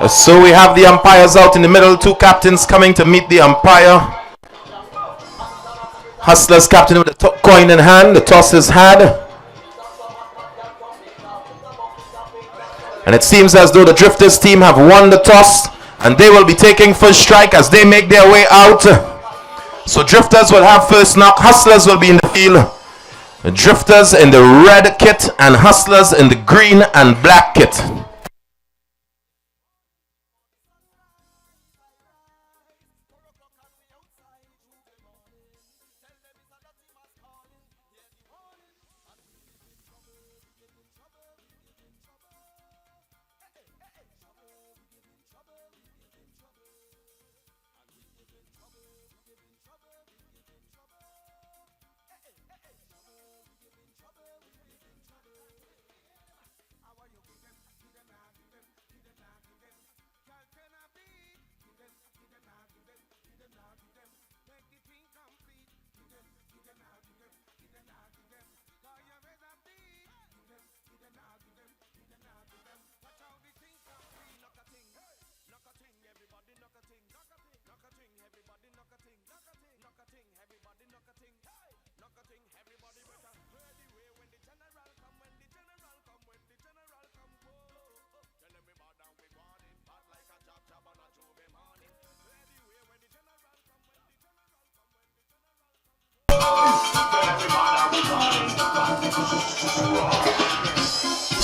So we have the umpires out in the middle, two captains coming to meet the umpire. Hustlers captain with the coin in hand, the toss is had. And it seems as though the Drifters team have won the toss, and they will be taking first strike as they make their way out. So Drifters will have first knock, Hustlers will be in the field. The Drifters in the red kit and Hustlers in the green and black kit.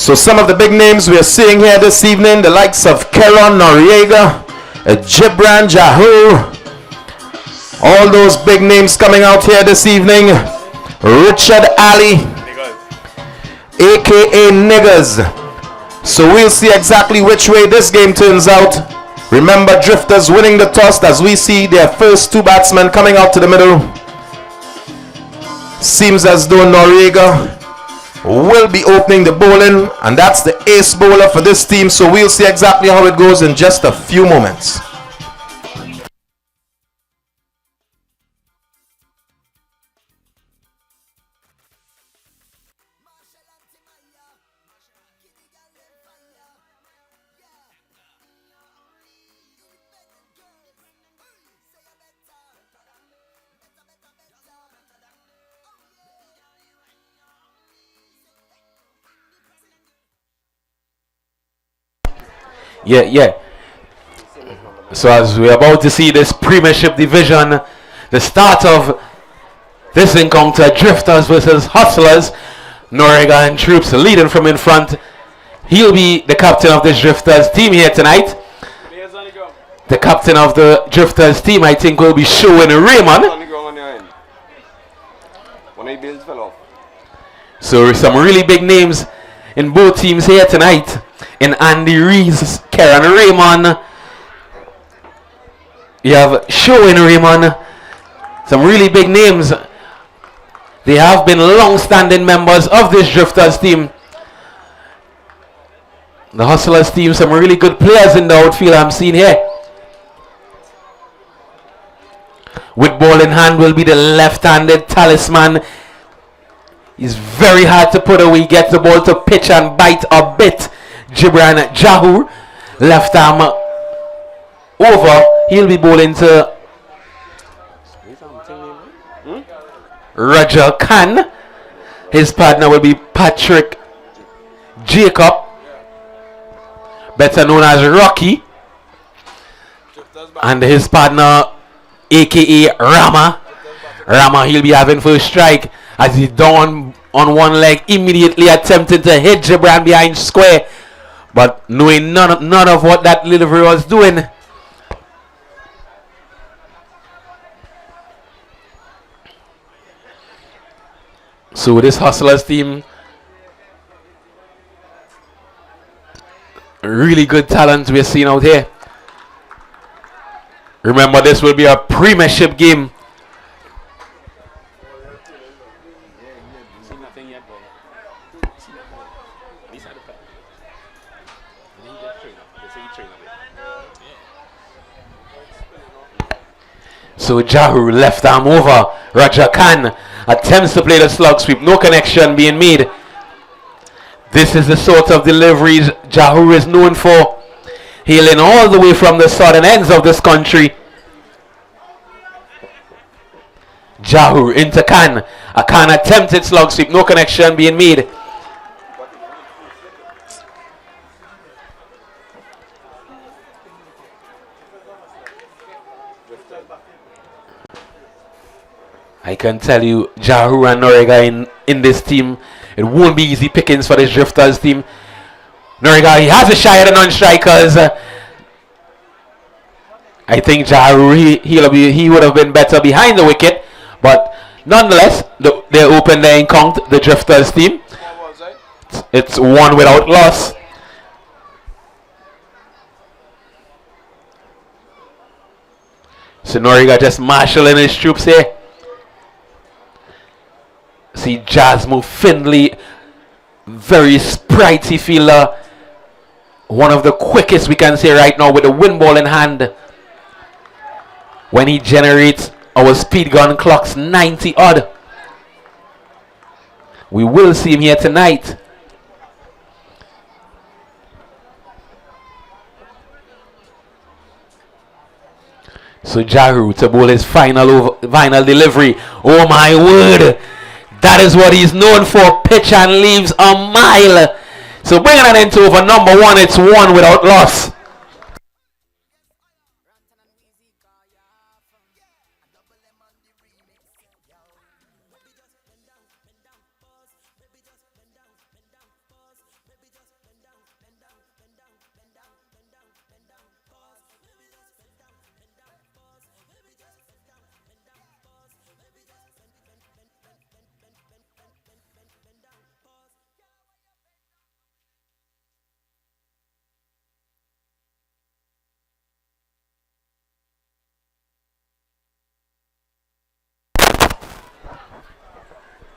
So some of the big names we are seeing here this evening, the likes of Keron Noriega, Gibran Jahur, all those big names coming out here this evening. Richard Ali, aka Niggers. So we'll see exactly which way this game turns out. Remember, Drifters winning the toss as we see their first two batsmen coming out to the middle. Seems as though Noriega will be opening the bowling, and that's the ace bowler for this team. So we'll see exactly how it goes in just a few moments. Yeah. So as we're about to see this Premiership Division, the start of this encounter, Drifters versus Hustlers, Noriega and Troops leading from in front. He'll be the captain of this Drifters team here tonight. The captain of the Drifters team, I think, will be showing Raymond. So some really big names in both teams here tonight. In Andy Rees, Karen Raymond. You have Showing Raymond. Some really big names. They have been long-standing members of this Drifters team. The Hustlers team, some really good players in the outfield I'm seeing here. With ball in hand will be the left-handed Talisman. He's very hard to put away. Gets the ball to pitch and bite a bit. Gibran Jahur, left arm over. He'll be bowling to Roger Khan. His partner will be Patrick Jacob, better known as Rocky. And his partner, aka Rama. He'll be having first strike as he's down on one leg, immediately attempting to hit Gibran behind square. But knowing none of what that delivery was doing. So this Hustlers team, really good talent we're seeing out here. Remember, this will be a Premiership game. So Jahur left arm over. Raja Khan attempts to play the slug sweep. No connection being made. This is the sort of deliveries Jahur is known for. hailing all the way from the southern ends of this country. Jahur into Khan. A Khan attempted slug sweep, no connection being made. I can tell you, Jahur and Noriega in this team, it won't be easy pickings for this Drifters team. Noriega, he has a shy at the non-strikers. I think Jahur, he would have been better behind the wicket. But nonetheless, they open their encounter, the Drifters team. It's one without loss. So Noriega just marshalling his troops here. See Jasmine Findlay, very sprightly fielder. One of the quickest we can say right now with the wind ball in hand. When he generates our speed gun clocks 90 odd. We will see him here tonight. So Jahur to bowl his final delivery. Oh my word. That is what he's known for. Pitch and leaves a mile. So bringing it into over number one. It's one without loss.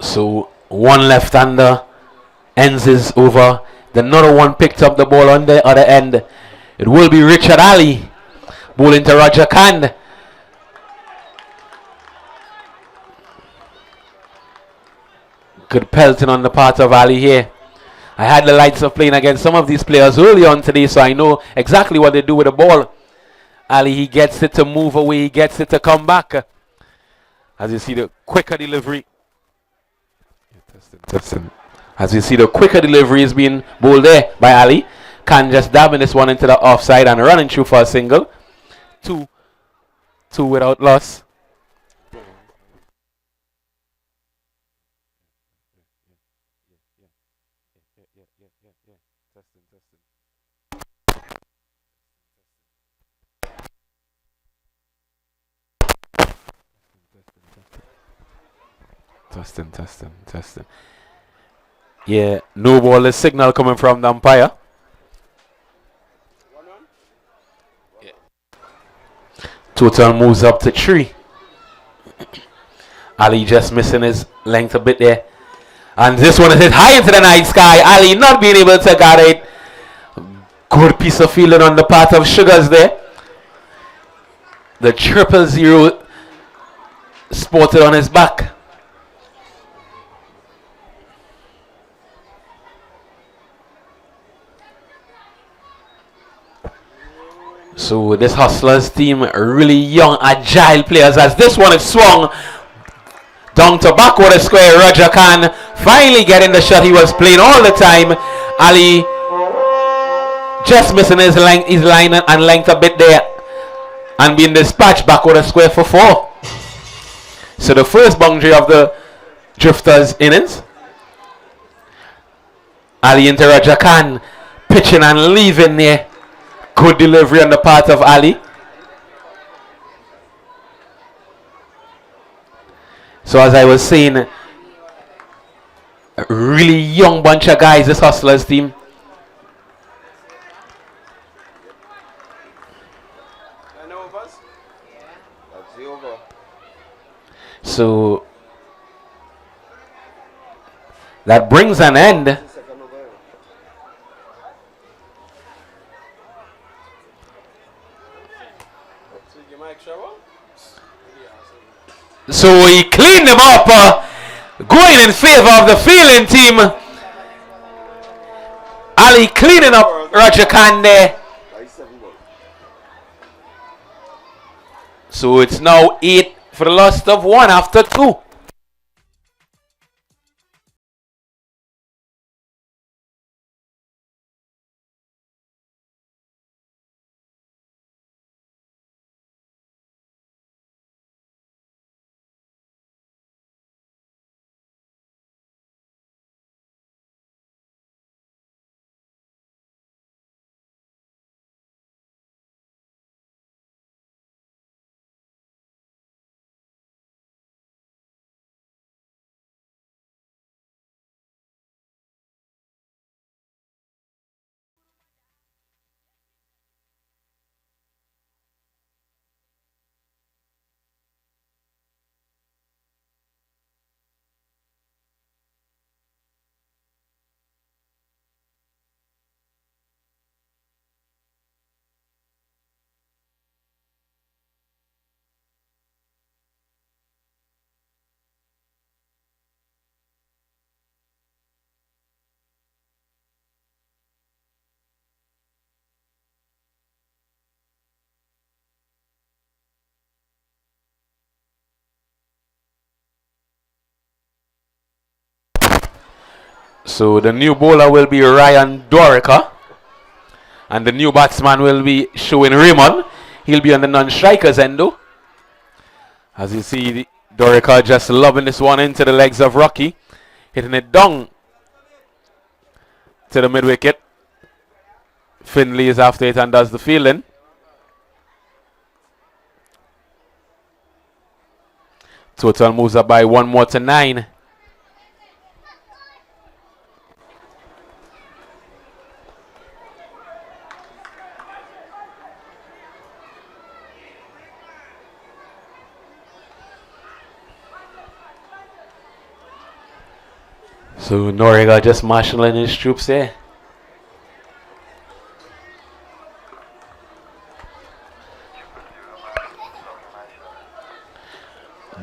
So one left-hander ends his over. Another one picked up the ball on the other end. It will be Richard Ali bowling to Roger Khan. Good pelting on the part of Ali here. I had the lights of playing against some of these players early on today, so I know exactly what they do with the ball. Ali, he gets it to move away, he gets it to come back. As you see the quicker delivery. As you see, the quicker delivery is being bowled there by Ali. Khan just dabbing this one into the offside and running through for a single. Two without loss. Testing. Yeah, no ball, the signal coming from the umpire. Yeah. Total moves up to 3. Ali just missing his length a bit there. And this one is hit high into the night sky. Ali not being able to get it. Good piece of fielding on the part of Sugars there. The 000 sported on his back. So this Hustlers team, really young, agile players. As this one is swung down to backwater square. Roger Khan finally getting the shot he was playing all the time. Ali just missing his line and length a bit there, and being dispatched backwater square for 4. So the first boundary of the Drifters innings. Ali into Roger Khan, pitching and leaving there. Good delivery on the part of Ali. So as I was saying, a really young bunch of guys, this Hustlers team. So that brings an end. So he cleaned him up, going in favor of the fielding team. Ali cleaning up Roger Khan there. So it's now 8 for the loss of 1 after 2. So the new bowler will be Ryan Dorica. And the new batsman will be Showing Raymond. He'll be on the non-strikers end though. As you see, Dorica just lobbing this one into the legs of Rocky. Hitting it down to the mid-wicket. Finley is after it and does the fielding. Total moves up by 1 more to 9. So Noriega just marshalling his troops there.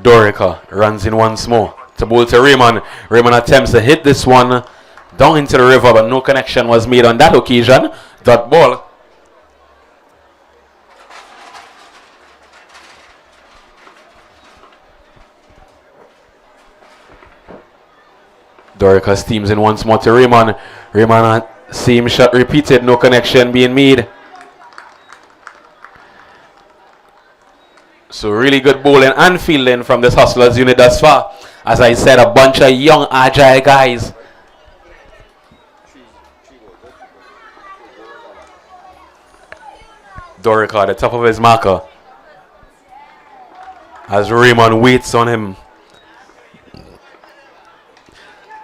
Dorica runs in once more to bowl to Raymond. Raymond attempts to hit this one down into the river, but no connection was made on that occasion. Dot ball. Dorica steams in once more to Raymond. Raymond, same shot repeated, no connection being made. So really good bowling and fielding from this Hustlers unit thus far. As I said, a bunch of young, agile guys. Dorica at the top of his marker. As Raymond waits on him.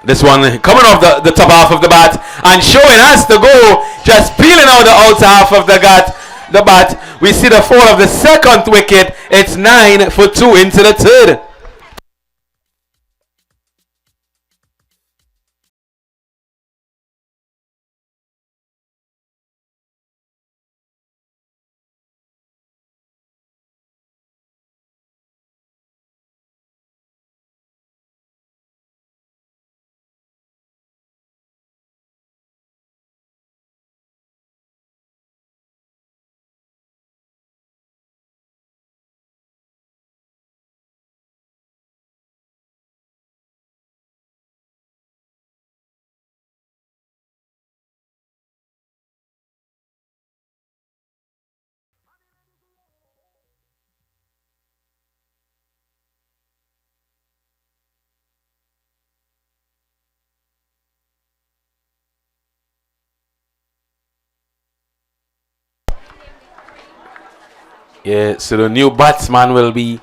This one coming off the top half of the bat and Showing has to go, just peeling out the outer half of the bat. We see the fall of the second wicket. It's 9 for 2 into the third. Yeah, so the new batsman will be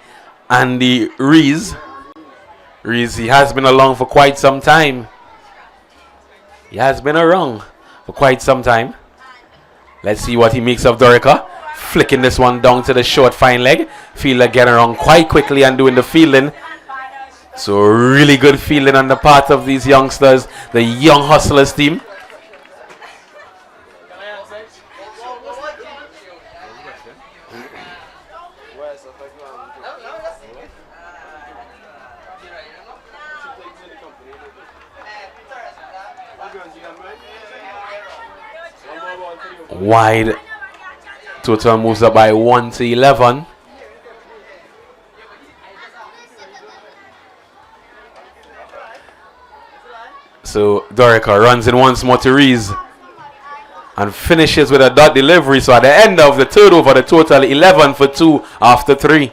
Andy Rees. Rees, he has been along for quite some time. He has been around for quite some time. Let's see what he makes of Dorica. Flicking this one down to the short fine leg. Fielder getting around quite quickly and doing the fielding. So really good fielding on the part of these youngsters, the young Hustlers team. Wide. Total moves up by 1 to 11. So Dorica runs in once more to Rees and finishes with a dot delivery. So at the end of the third over, the total 11 for 2 after 3.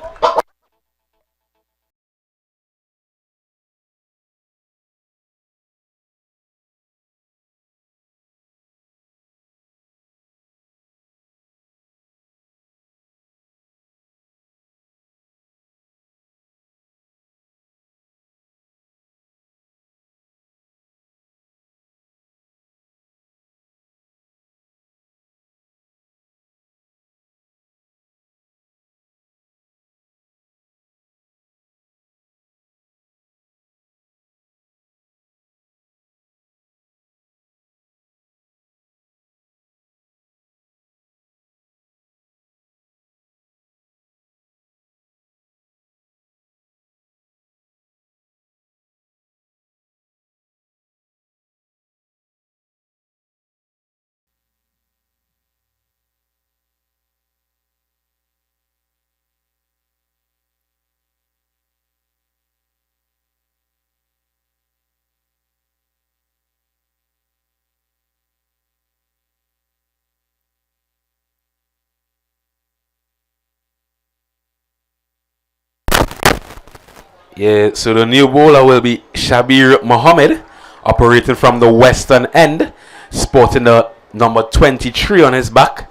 Yeah, so the new bowler will be Shabir Mohammed, operating from the western end, sporting the number 23 on his back.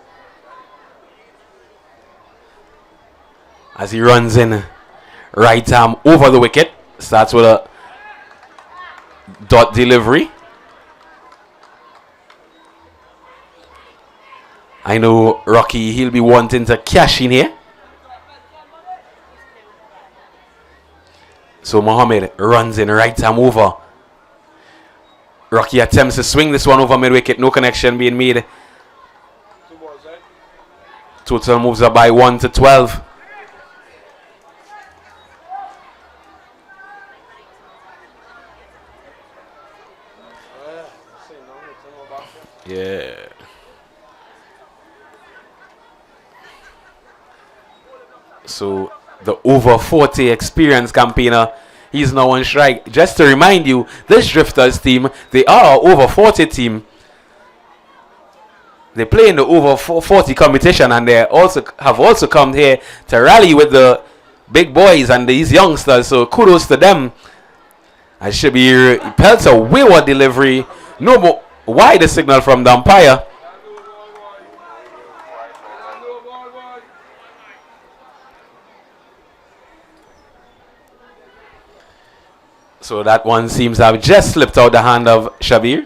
As he runs in right arm over the wicket, starts with a dot delivery. I know Rocky, he'll be wanting to cash in here. So Mohammed runs in right arm over. Rocky attempts to swing this one over mid wicket, no connection being made. Total moves up by 1 to 12. Yeah. So the over 40 experienced campaigner, he's now on strike. Just to remind you, this Drifters team, they are an over 40 team. They play in the over 40 competition, and they have also come here to rally with the big boys and these youngsters. So kudos to them. I should be pelts a wayward delivery. No more wide the signal from the umpire. So that one seems to have just slipped out the hand of Shabir.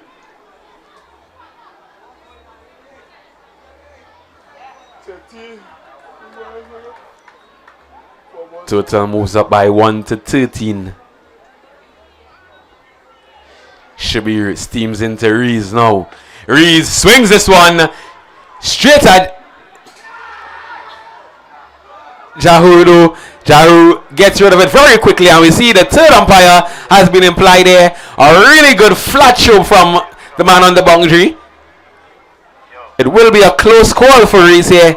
Total moves up by 1 to 13. Shabir steams into Rees now. Rees swings this one straight at Jahudu. Jahu gets rid of it very quickly, and we see the third umpire has been implied there. A really good flat show from the man on the boundary. It will be a close call for Rees here.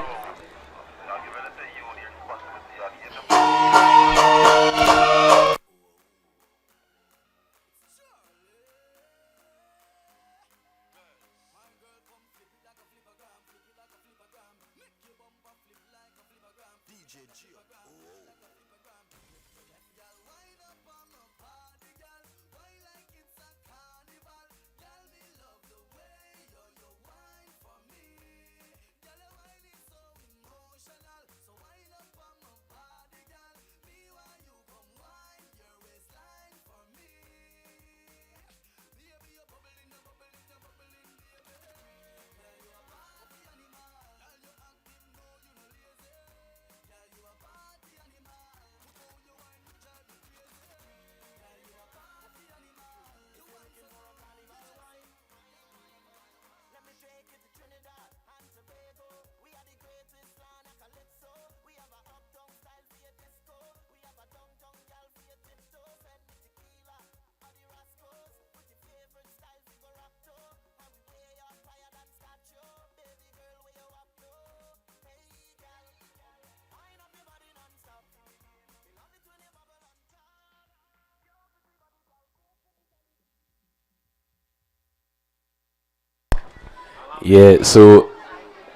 Yeah, so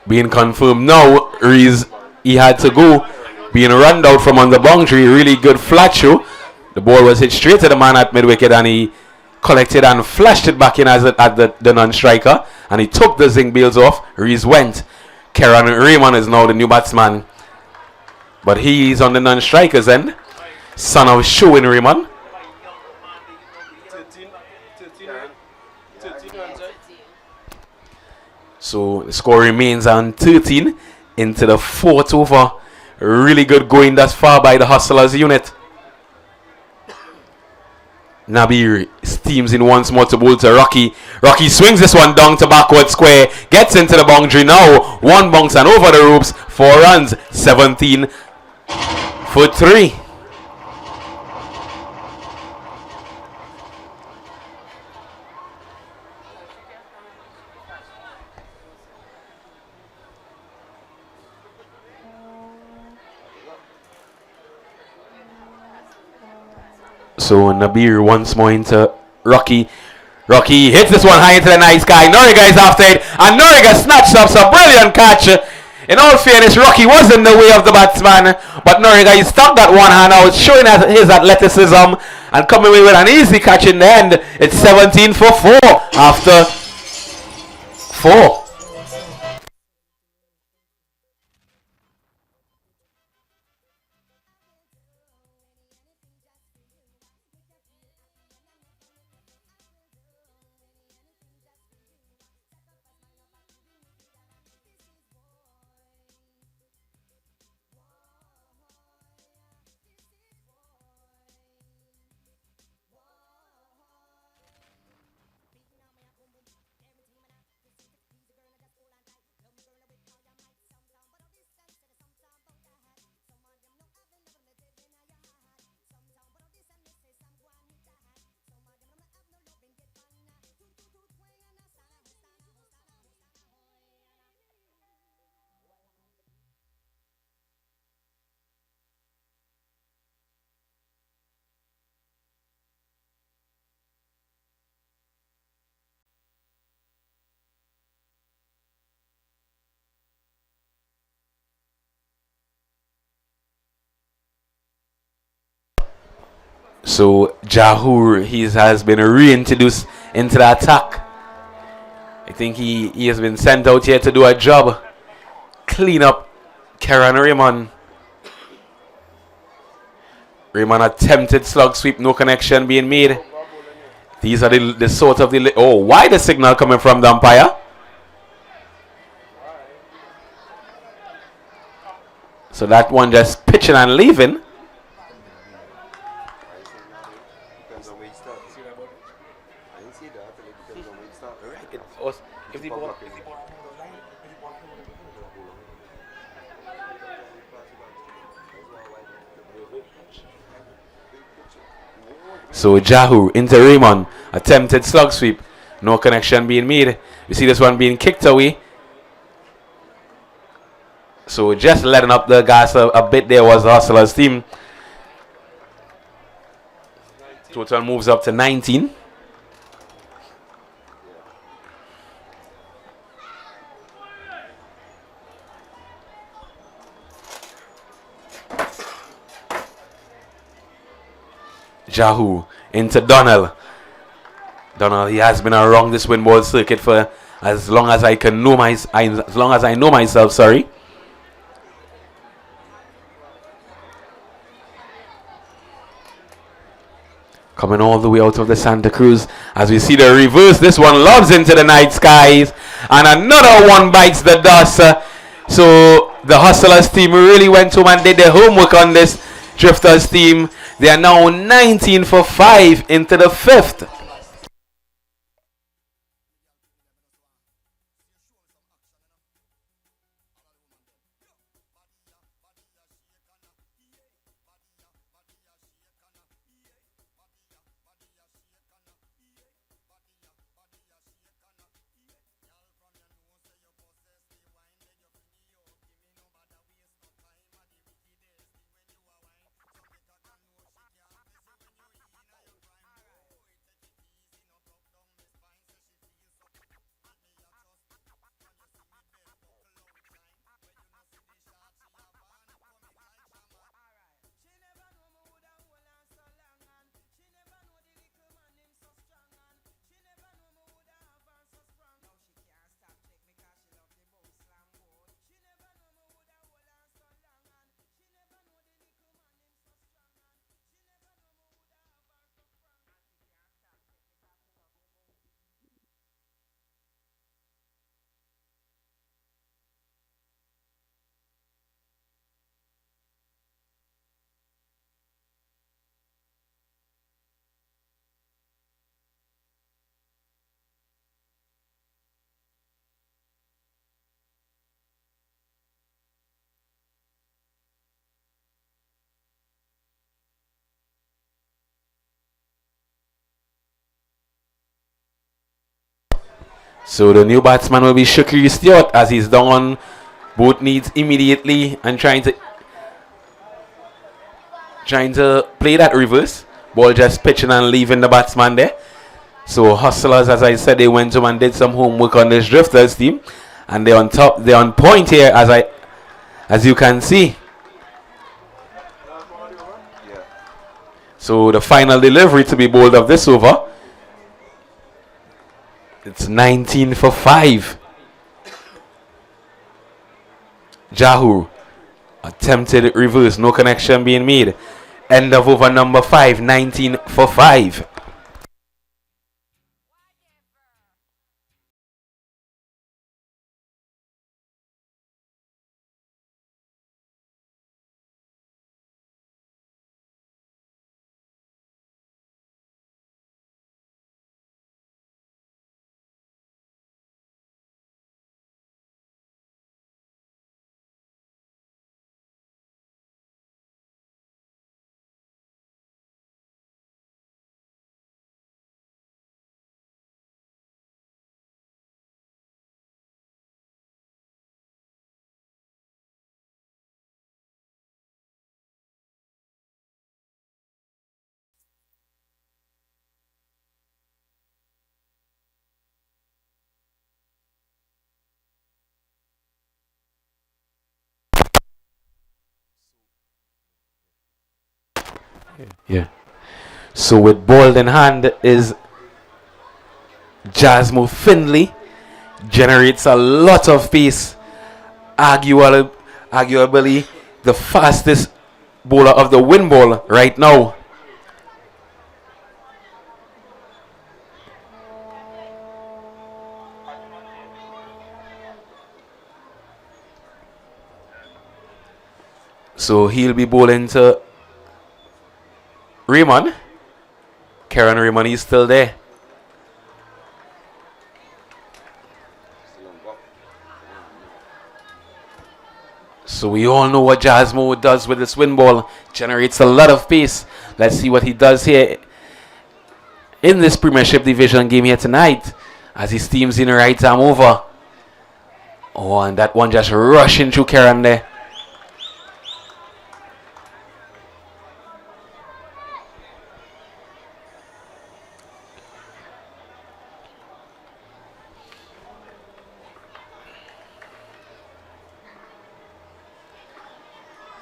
being confirmed now, Reese, he had to go. Being run out from on the boundary, really good flat show. The ball was hit straight to the man at mid-wicket and he collected and flashed it back in as at the non-striker. And he took the zinc bails off. Reese went. Kieran Raymond is now the new batsman. But he's on the non-striker's end. Son of Showing Raymond. So the score remains on 13 into the 4th over. Really good going thus far by the Hustlers unit. Nabir steams in once more to bowl to Rocky. Rocky swings this one down to backward square. Gets into the boundary now. One bounce and over the ropes. 4 runs. 17 for 3. So Nabir once more into Rocky. Rocky hits this one high into the night sky. Noriga is after it. And Noriga snatched up some brilliant catch. In all fairness, Rocky was in the way of the batsman. But Noriga, he stuck that one hand out, showing his athleticism and coming away with an easy catch in the end. It's 17 for 4 after 4. So Jahur, has been reintroduced into the attack. I think he has been sent out here to do a job. Clean up Kieran Raymond. Raymond attempted slug sweep, no connection being made. These are the sort of the... Oh, why the signal coming from the umpire? So that one just pitching and leaving. So Jahu into Raymond. Attempted slug sweep. No connection being made. You see this one being kicked away. So just letting up the gas a bit there was the Hustlers team. Total moves up to 19. Jahu into Donald. Donald, he has been around this wind ball circuit for as long as I can know myself, sorry. Coming all the way out of the Santa Cruz as we see the reverse. This one lobs into the night skies and another one bites the dust. So the Hustlers team really went home and did their homework on this Drifters team. They are now 19 for 5 into the 5th. So the new batsman will be Shakir Stewart as he's down on both knees immediately and trying to play that reverse. Ball just pitching and leaving the batsman there. So Hustlers, as I said, they went home and did some homework on this Drifters team. And they're on top, they're on point here as you can see. So the final delivery to be bowled of this over. It's 19 for 5. Jahur attempted reverse, no connection being made. End of over number 5, 19 for 5. Yeah. So with ball in hand is Jasmo Finley. Generates a lot of pace. Arguably the fastest bowler of the win ball right now. So he'll be bowling to Raymond. Karen Raymond is still there. So we all know what Jasmo does with this win ball. Generates a lot of pace. Let's see what he does here in this Premiership Division game here tonight as he steams in the right arm over. Oh, and that one just rushing through Karen there.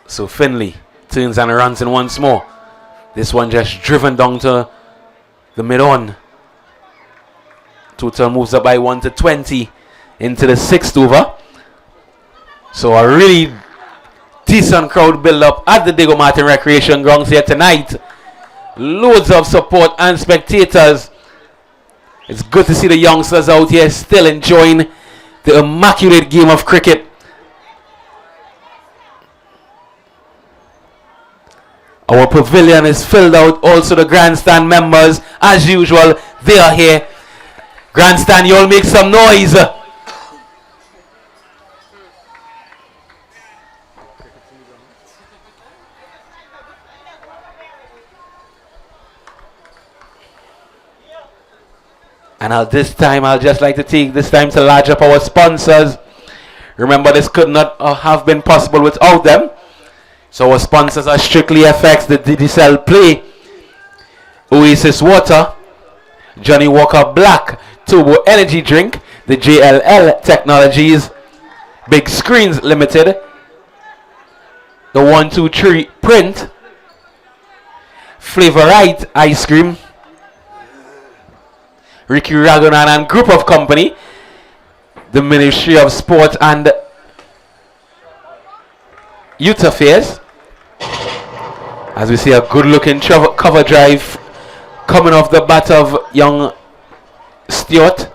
So Finley turns and runs in once more. This one just driven down to the mid-on. Total moves up by 1 to 20 into the 6th over. So a really decent crowd build-up at the Diego Martin Recreation Grounds here tonight. Loads of support and spectators. It's good to see the youngsters out here still enjoying the immaculate game of cricket. Our pavilion is filled out. Also the grandstand members, as usual, they are here. Grandstand, you all make some noise. And at this time, I'll just like to take this time to large up our sponsors. Remember, this could not have been possible without them. So our sponsors are Strictly FX, the Digicel Play, Oasis Water, Johnny Walker Black Turbo Energy Drink, the JLL Technologies, Big Screens Limited, the 123 Print, Flavorite Ice Cream, Ricky Ragonan and Group of Company, the Ministry of Sport and Youth Affairs. As we see a good looking cover drive coming off the bat of young Stewart.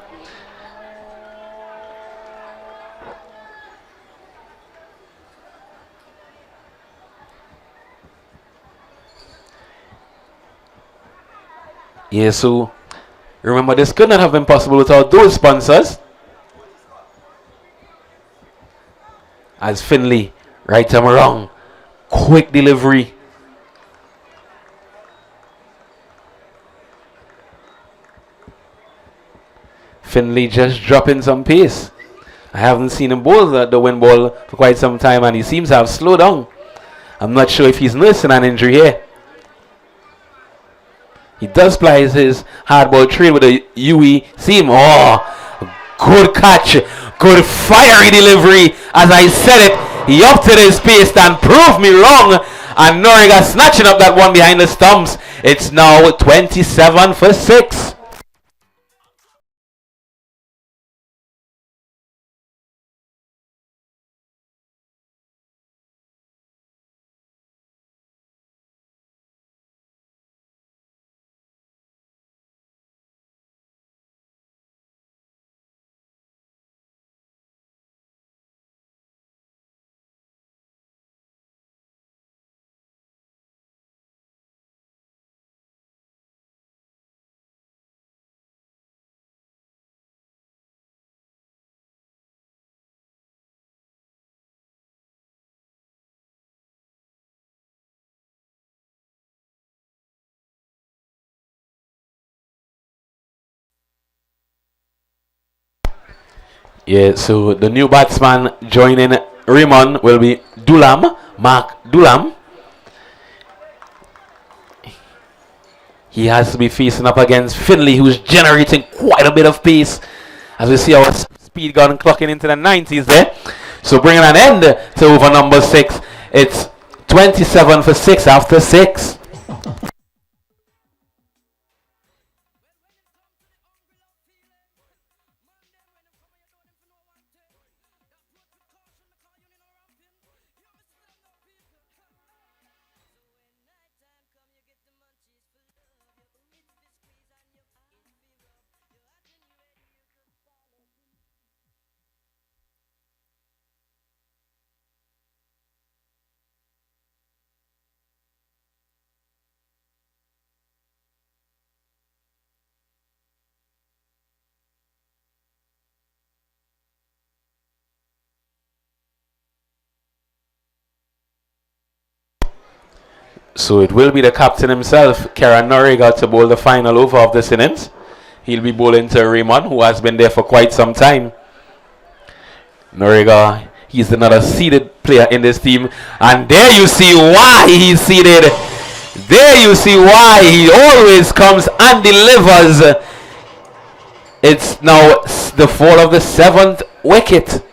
Yeah, so remember, this could not have been possible without those sponsors. As Finley, right time around, quick delivery. Finley just dropping some pace. I haven't seen him bowl the wind ball for quite some time, and he seems to have slowed down. I'm not sure if he's nursing an injury here. He does play his hardball trade with a UE seam. Oh, good catch. Good fiery delivery. As I said it, he upped his pace and proved me wrong. And Noriega snatching up that one behind the stumps. It's now 27 for 6. Yeah, so the new batsman joining Raymond will be Dulam, Mark Dulam. He has to be facing up against Finley, who's generating quite a bit of pace. As we see our speed gun clocking into the 90s there. So bringing an end to over number 6. It's 27 for 6 after 6. So it will be the captain himself, Kieran Noriega, to bowl the final over of this innings. He'll be bowling to Raymond, who has been there for quite some time. Noriega, he's another seeded player in this team. And there you see why he's seeded. There you see why he always comes and delivers. It's now the fall of the 7th wicket.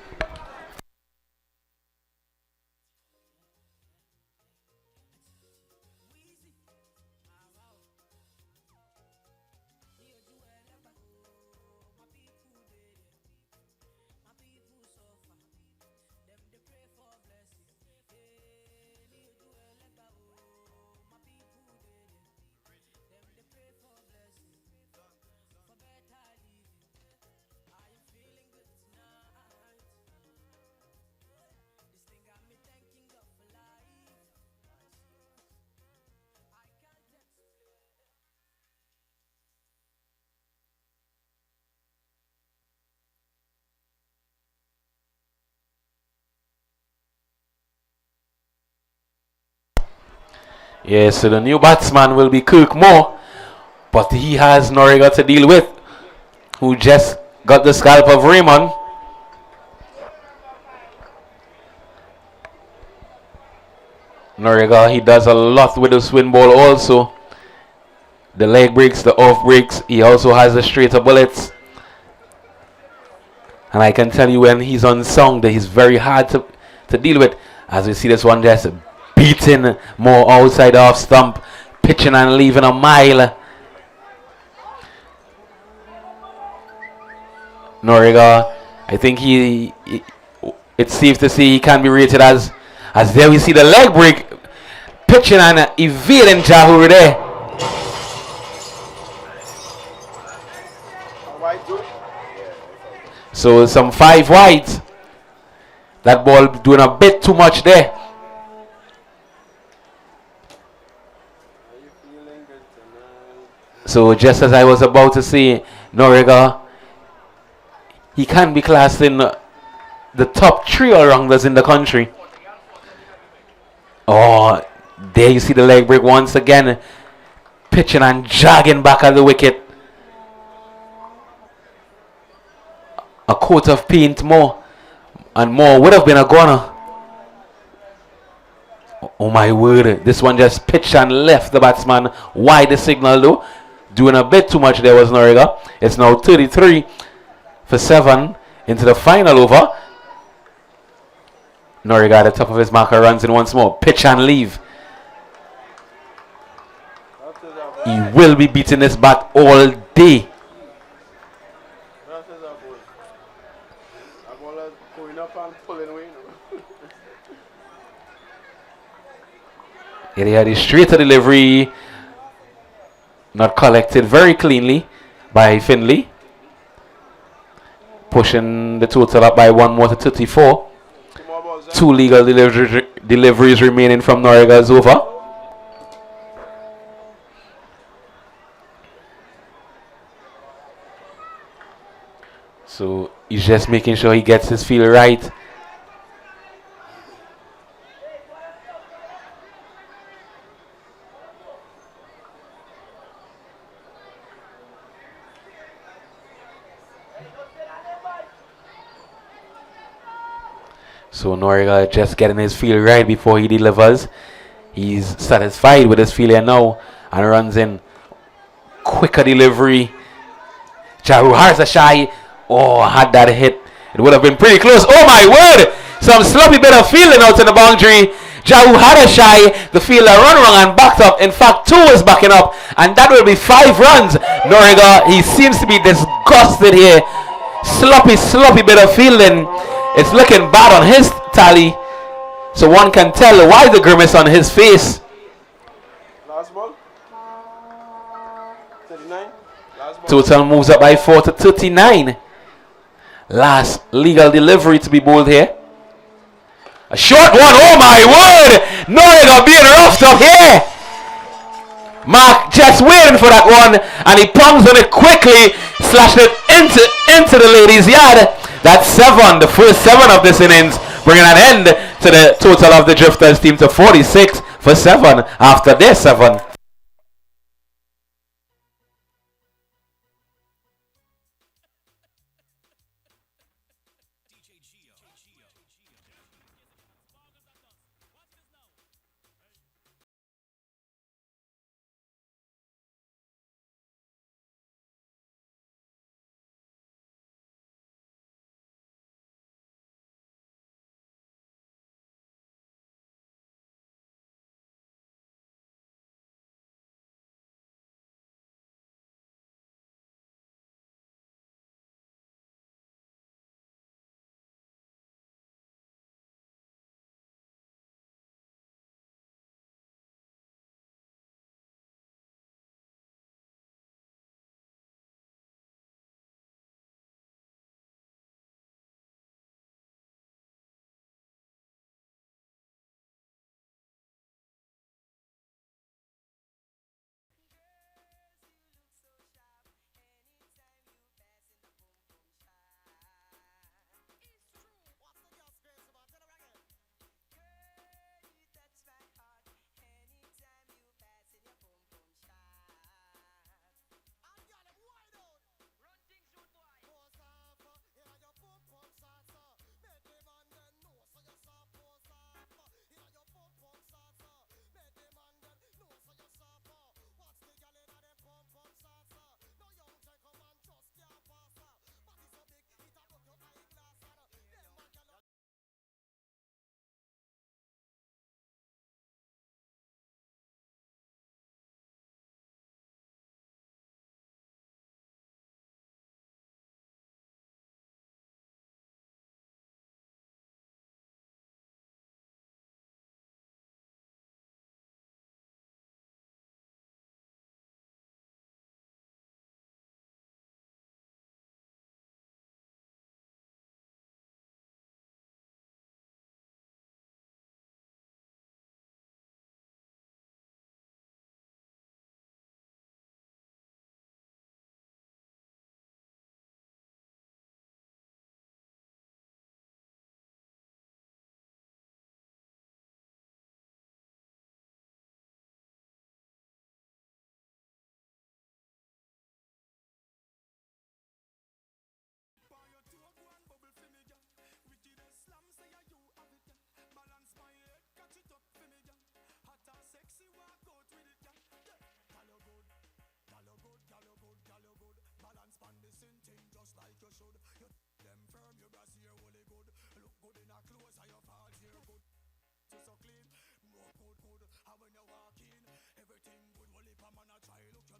Yeah, so the new batsman will be Kirk Moore, but he has Noriega to deal with, who just got the scalp of Raymond. Noriega, he does a lot with the swing ball also. The leg breaks, the off breaks. He also has the straighter bullets. And I can tell you when he's on song that he's very hard to deal with. As we see this one just beating more outside off stump, pitching and leaving a mile. Noriega, I think it's safe to say he can be rated as there we see the leg break, pitching and evading Jahur there. So some 5 wides. That ball doing a bit too much there. So just as I was about to say, Noriega, he can be classed in the top 3 all-rounders in the country. Oh, there you see the leg break once again. Pitching and jogging back at the wicket. a coat of paint more, and more would have been a goner. Oh my word, this one just pitched and left the batsman wide the signal though. Doing a bit too much there was Noriega. It's now 33 for 7 into the final over. Noriega at the top of his marker runs in once more. Pitch and leave. He will be beating this bat all day. Here he had his straight delivery, not collected very cleanly by Finley, pushing the total up by 1 more to 34. 2 legal deliveries remaining from Noriega's over. So he's just making sure he gets his feel right. So Noriega just getting his feel right before he delivers. He's satisfied with his failure now and runs in. Quicker delivery. Jahu Harsashai. Oh, had that hit. It would have been pretty close. Oh my word! Some sloppy bit of fielding out in the boundary. Jahu Harsashai, the fielder, run wrong and backed up. In fact, 2 is backing up. And that will be 5 runs. Noriega, he seems to be disgusted here. Sloppy bit of fielding. It's looking bad on his tally, so one can tell why the grimace on his face. Last ball. 39. Last ball. Total moves up by 4 to 39. Last legal delivery to be bowled here. A short one. Oh my word! Noriega being roughed up here. Mark just waiting for that one, and he pungs on it quickly, slashed it into the ladies' yard. That's 7, the first 7 of this innings, bringing an end to the total of the Drifters team to 46 for 7 after their 7.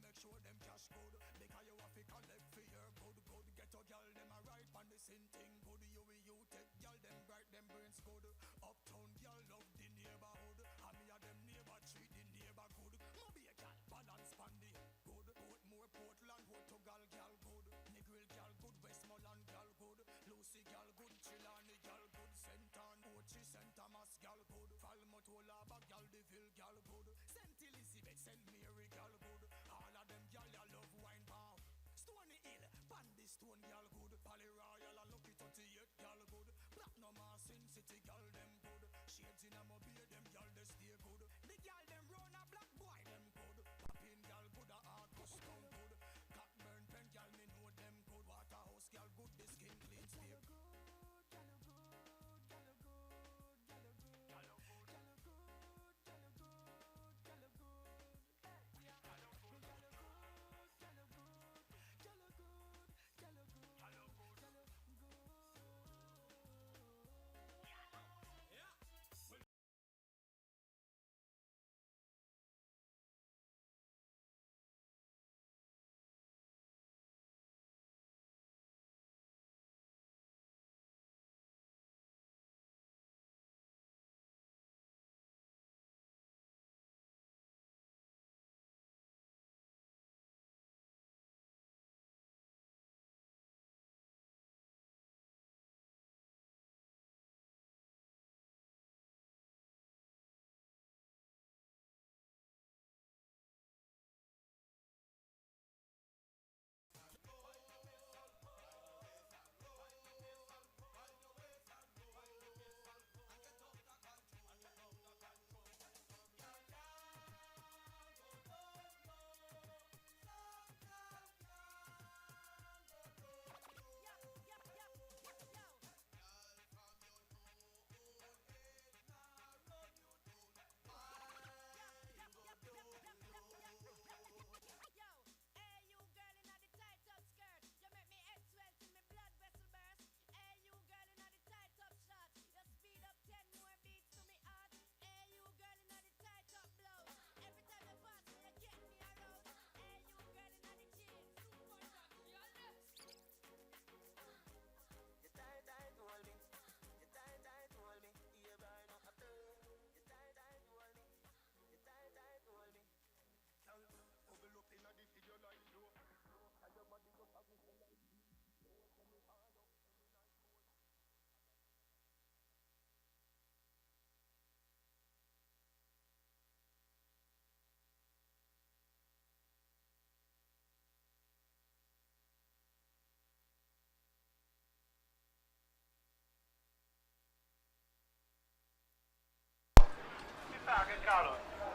make sure them cash good. Because you have to collect for your good. Get a girl, them a right on the same thing good. You take girl, them bright, them brains good. Uptown girl love the neighborhood. And me a them neighbor treat the neighbor good. Moby a girl, balance pan the good. Portmore, Portland, Portugal girl good. Negril girl good, Westmoreland girl good. Lucy girl good, Trelawney girl good. St. Ann, Ochi, St. Thomas girl good. Falmouth, girl, Deville girl good. St. Elizabeth, St. Mary girl good. All of them girl you love wine bar. Stony Hill, Bandy Stone girl good. Pally Royal and Lucky 38 girl good. Platinum Sin City girl them good. Shades in a mobile them girl they stay good. The girl them run a black boy them good. Poppin girl good a hard custom good. Cockburn pen girl me know them good. Waterhouse girl good, the skin clean stay good.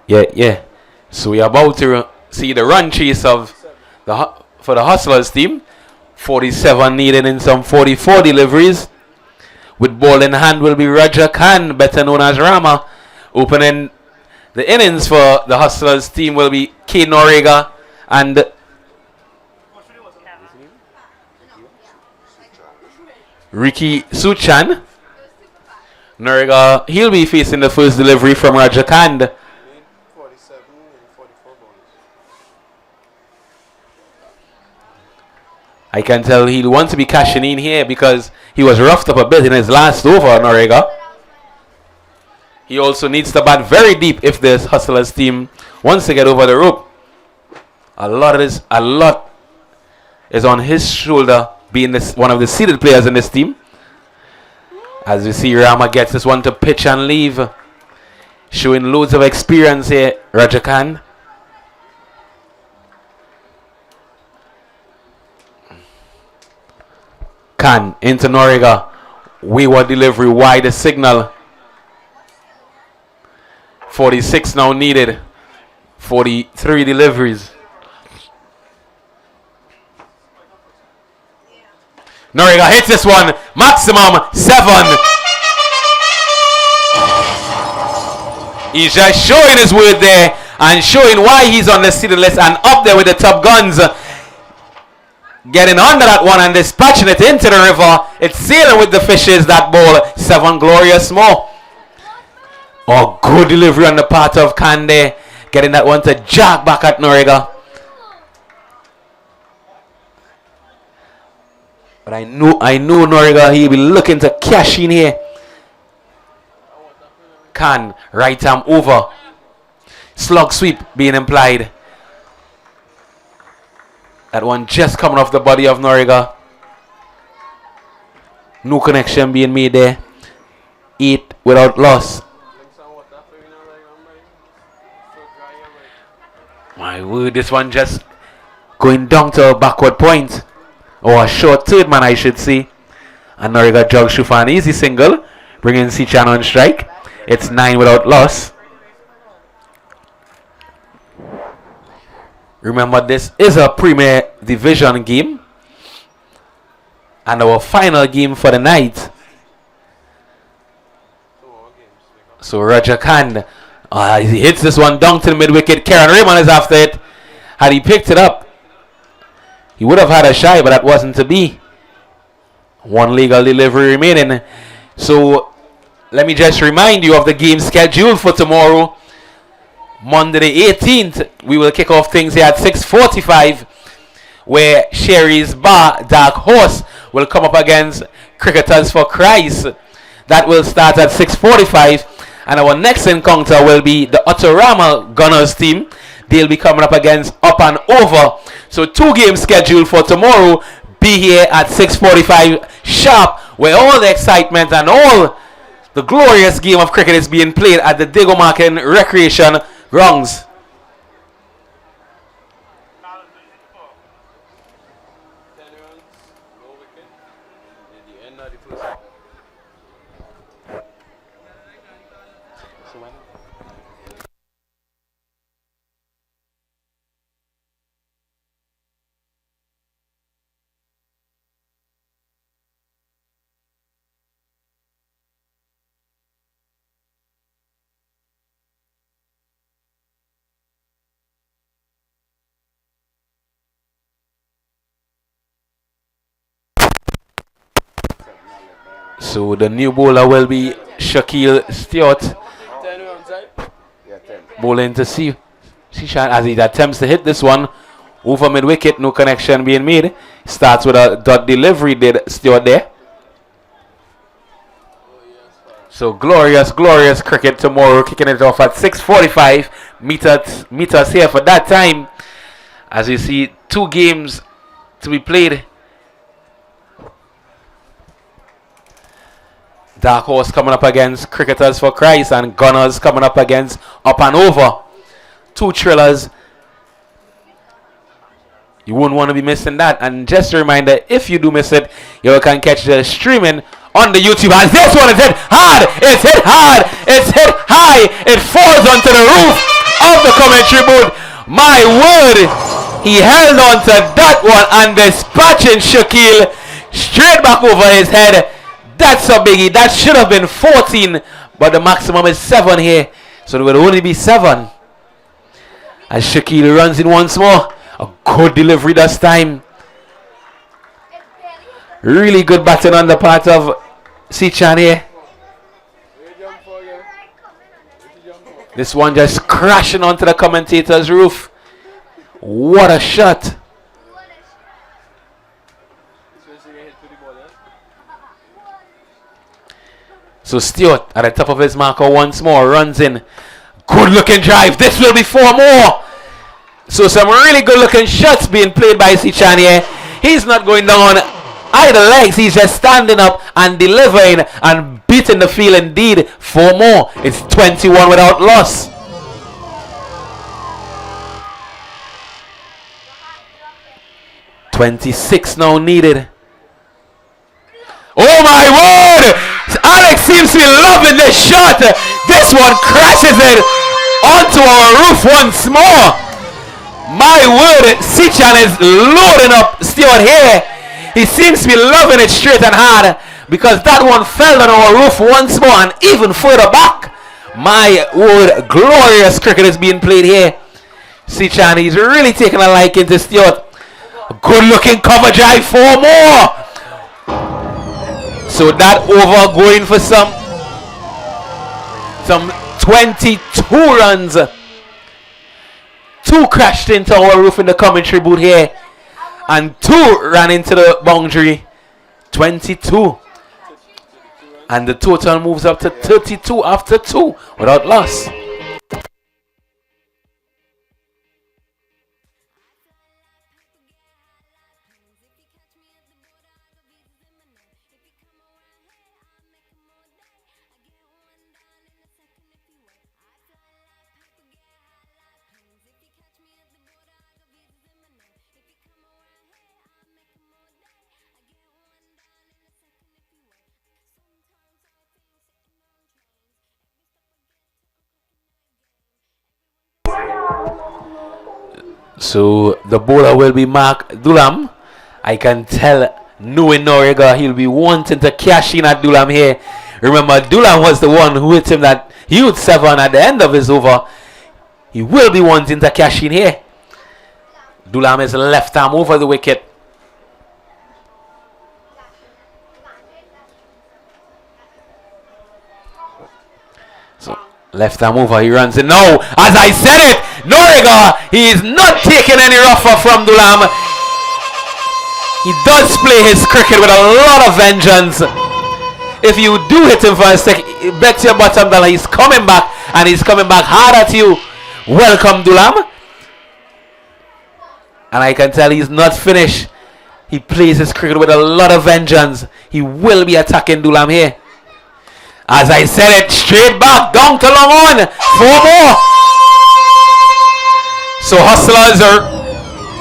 Yeah. So we're about to see the run chase of for the Hustlers team. 47 needed in some 44 deliveries. With ball in hand will be Raja Khan, better known as Rama. Opening the innings for the Hustlers team will be K. Noriega and Ricky Suchan. Noriega, he'll be facing the first delivery from Raja Khan. I can tell he'll want to be cashing in here because he was roughed up a bit in his last over, Noriega. He also needs to bat very deep if this Hustlers team wants to get over the rope. A lot is on his shoulder, being one of the seeded players in this team. As you see, Rama gets this one to pitch and leave. Showing loads of experience here, Raja Khan. Khan into Noriega. Wayward delivery, wide the signal. 46 now needed. 43 deliveries. Noriega hits this one. Maximum 7. He's just showing his word there and showing why he's on the seeded list and up there with the top guns. Getting under that one and dispatching it into the river. It's sailing with the fishes, that ball. 7 glorious more. Oh, good delivery on the part of Kande. Getting that one to jog back at Noriega. But I knew Noriga, he'll be looking to cash in here. Can right arm over. Slug sweep being implied. That one just coming off the body of Noriga. No connection being made there. 8 without loss. My word, this one just going down to a backward point. Or a short third man, I should say. And Noriga jogs through for an easy single. Bringing Sichan on strike. It's 9 without loss. Remember, this is a Premier Division game. And our final game for the night. So Roger Khan, he hits this one down to the mid-wicket. Kieran Raymond is after it. Had he picked it up, he would have had a shy, but that wasn't to be. One legal delivery remaining. So let me just remind you of the game scheduled for tomorrow. Monday the 18th, we will kick off things here at 6:45, where Sherry's Bar Dark Horse will come up against Cricketers for Christ. That will start at 6:45, and our next encounter will be the Autorama Gunners team. They'll be coming up against Up and Over. So 2 games scheduled for tomorrow. Be here at 6:45 sharp, where all the excitement and all the glorious game of cricket is being played at the Diego Martin Recreation Grounds. So the new bowler will be Shaquille Stewart. 10 runs, right? Yeah, 10. Bowling to Sichan as he attempts to hit this one over mid wicket. No connection being made. Starts with a dot delivery. Did Stewart there? So glorious cricket tomorrow. Kicking it off at 6:45. Meet us here for that time. As you see, 2 games to be played. Dark Horse coming up against Cricketers for Christ, and Gunners coming up against Up and Over. 2 thrillers. You won't want to be missing that. And just a reminder, if you do miss it, you can catch the streaming on the YouTube. As this one is hit hard, it's hit hard, it's hit high, it falls onto the roof of the commentary booth. My word, he held on to that one and dispatching Shaquille straight back over his head. That's a biggie. That should have been 14, but the maximum is 7 here, so there will only be 7. As Shaquille runs in once more. A good delivery this time. Really good batting on the part of Sichan here. This one just crashing onto the commentator's roof. What a shot. So Stewart at the top of his marker once more, runs in. Good looking drive. This will be 4 more. So some really good looking shots being played by Sichan here. He's not going down on either legs. He's just standing up and delivering and beating the field indeed. 4 more. It's 21 without loss. .26 now needed. Oh my word! Alex seems to be loving this shot. This one crashes it onto our roof once more. My word, Sichan is loading up Stewart here. He seems to be loving it straight and hard because that one fell on our roof once more and even further back. My word, glorious cricket is being played here. Sichan, he's really taking a liking to Stewart. Good looking cover drive, 4 more. So that over going for some 22 runs. 2 crashed into our roof in the commentary booth here, and 2 ran into the boundary. 22. And the total moves up to 32 after 2 without loss. So the bowler will be Mark Dulam. I can tell, knowing Noriega, he'll be wanting to cash in at Dulam here. Remember, Dulam was the one who hit him that huge 7 at the end of his over. He will be wanting to cash in here. Dulam is left arm over the wicket. So left arm over, he runs in now. As I said it, Noriega, he is not taking any rougher from Dulam. He does play his cricket with a lot of vengeance. If you do hit him for a sec, bet your bottom dollar he's coming back, and he's coming back hard at you. Welcome, Dulam. And I can tell he's not finished. He plays his cricket with a lot of vengeance. He will be attacking Dulam here. As I said it, straight back, down to long on. 4 more. So Hustlers are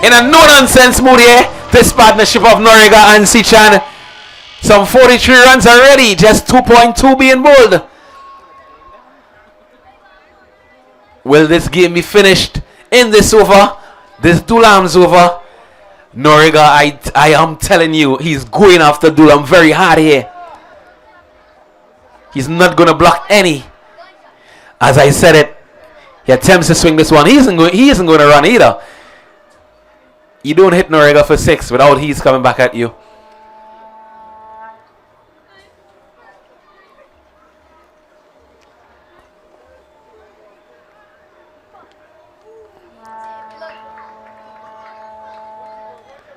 in a no-nonsense mood here. This partnership of Noriega and Sichan. Some 43 runs already, just 2.2 being bowled. Will this game be finished in this over? This Dulam's over. Noriega, I am telling you, he's going after Dulam very hard here. He's not going to block any. As I said it, he attempts to swing this one. He isn't going to run either. You don't hit Noriega for 6 without he's coming back at you.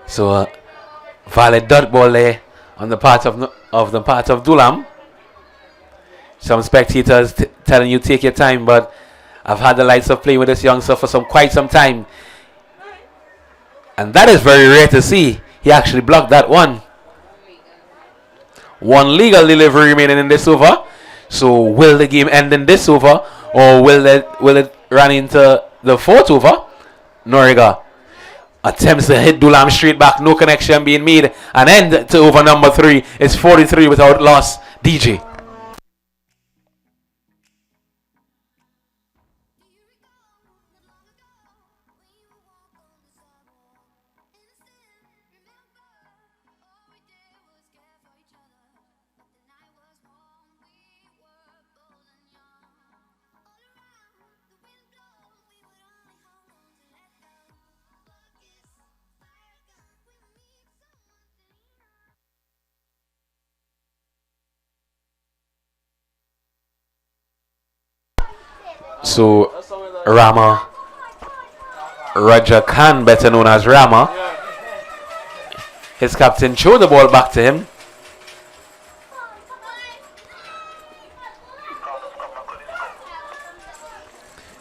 So valid dot ball there on the part of Dulam. Some spectators telling you take your time, but I've had the lights of playing with this youngster for quite some time, and that is very rare to see. He actually blocked that one. One legal delivery remaining in this over. So will the game end in this over, or will it run into the 4th over? Noriega attempts to hit Dulam straight back, no connection being made, and end to over number 3. It's 43 without loss. DJ. So Rama, Raja Khan, better known as Rama, his captain threw the ball back to him.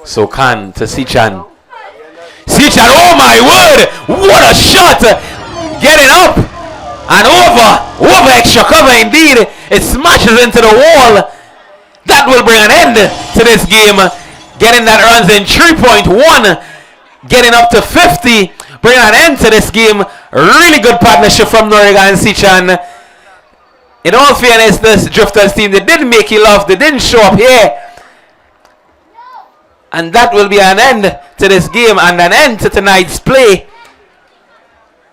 So Khan to Sichan. Sichan, oh my word, what a shot! Getting up and over extra cover indeed. It smashes into the wall. That will bring an end to this game. Getting that runs in 3.1, getting up to 50, bringing an end to this game. Really good partnership from Noriega and Sichan. In all fairness, this Drifters team, they didn't make it love, they didn't show up here. And that will be an end to this game and an end to tonight's play.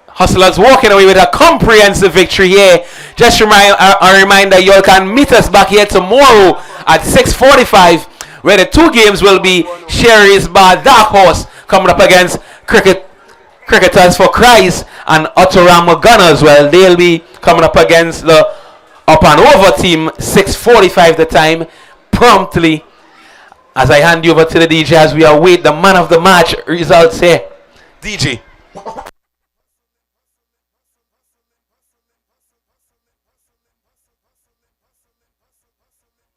Hustlers walking away with a comprehensive victory here. Just a reminder, you all can meet us back here tomorrow at 6:45. Where the 2 games will be Sherry's Bar Dark Horse coming up against Cricketers for Christ and Autorama Gunners. Well, they'll be coming up against the Up and Over team, 6:45 the time, promptly. As I hand you over to the DJ as we await the man of the match results here. DJ.